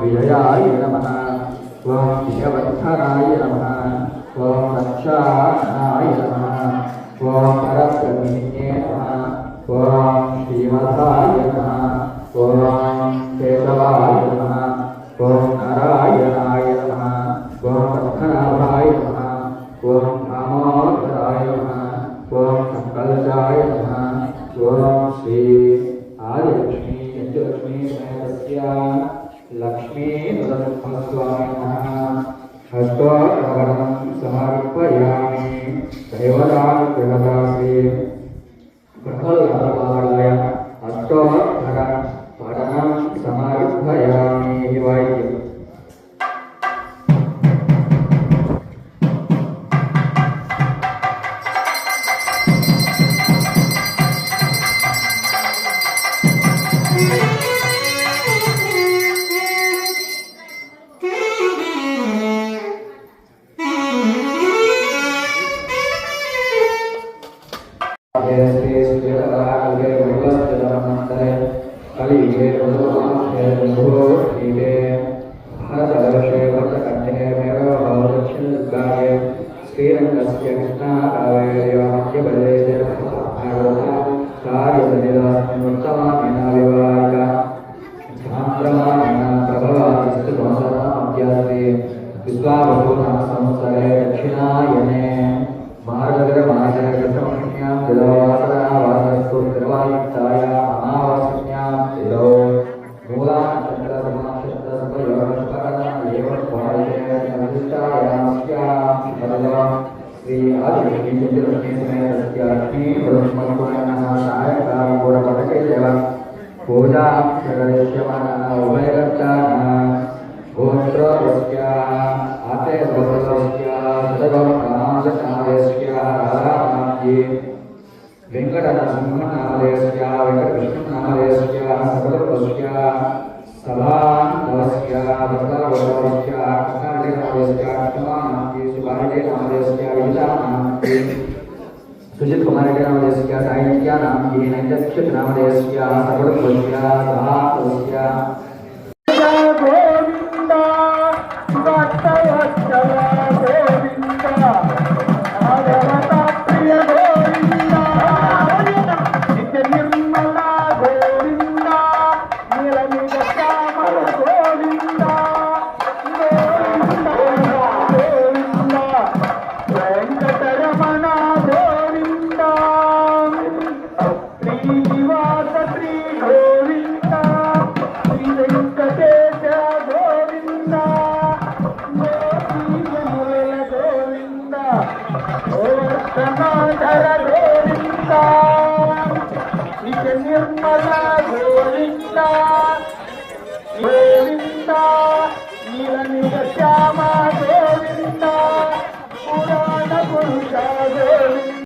विजयाय नमः ओम विजयवर्धनाय नमः ओम रक्षानाय नमः ओम परब्रह्मणे नमः ओम श्रीमताय नमः ओम केशवाय नमः ओम नारायणाय नमः ओम पद्मनाभाय नमः ओम दामोदराय नमः ओम संकल्पाय नमः ओम श्री आदिलक्ष्मी यज्ञलक्ष्मी समेतस्या लक्ष्मी नरसिंहस्वामिनः हस्तोत्तरं समर्पयामि दैवतानुग्रहदासे प्रफललाभाय हस्तोत्तरं पठनं समर्पयामि वैद्य पूजा वेंकटनरसिंहनामदेवस्य वेंकटकृष्णनामदेवस्य सकलपस्य सभानवस्य भक्तगौरवस्य कर्नाटकनामदेवस्य कृष्णनामदेवस्य सुभाषनामदेवस्य विजयनामदेवस्य सुजित कुमारनामदेवस्य साहित्यानामदेवस्य नैतक्षनामदेवस्य सकलपस्य सभानवस्य गोविंद भक्तवत्सल निर्मला गोविंदा गोविंदा नीलनील श्यामा गोविंदा पुराण पुरुषा गोविंदा।